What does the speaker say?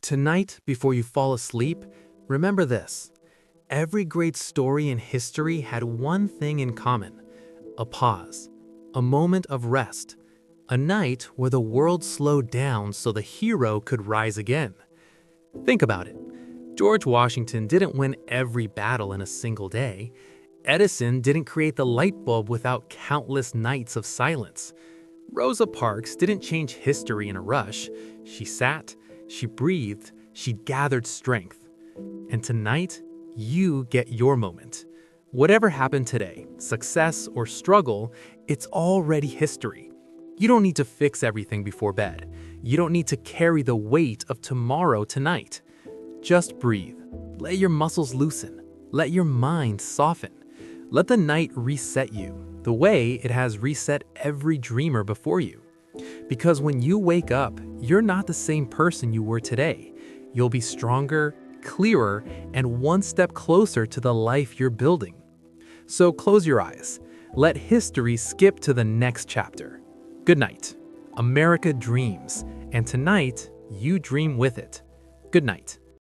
Tonight, before you fall asleep, remember this. Every great story in history had one thing in common: a pause, a moment of rest, a night where the world slowed down so the hero could rise again. Think about it. George Washington didn't win every battle in a single day. Edison didn't create the light bulb without countless nights of silence. Rosa Parks didn't change history in a rush. She sat, she breathed, she gathered strength. And tonight, you get your moment. Whatever happened today, success or struggle, it's already history. You don't need to fix everything before bed. You don't need to carry the weight of tomorrow tonight. Just breathe. Let your muscles loosen. Let your mind soften. Let the night reset you, the way it has reset every dreamer before you. Because when you wake up, you're not the same person you were today. You'll be stronger, clearer, and one step closer to the life you're building. So close your eyes. Let history skip to the next chapter. Good night. America dreams, and tonight, you dream with it. Good night.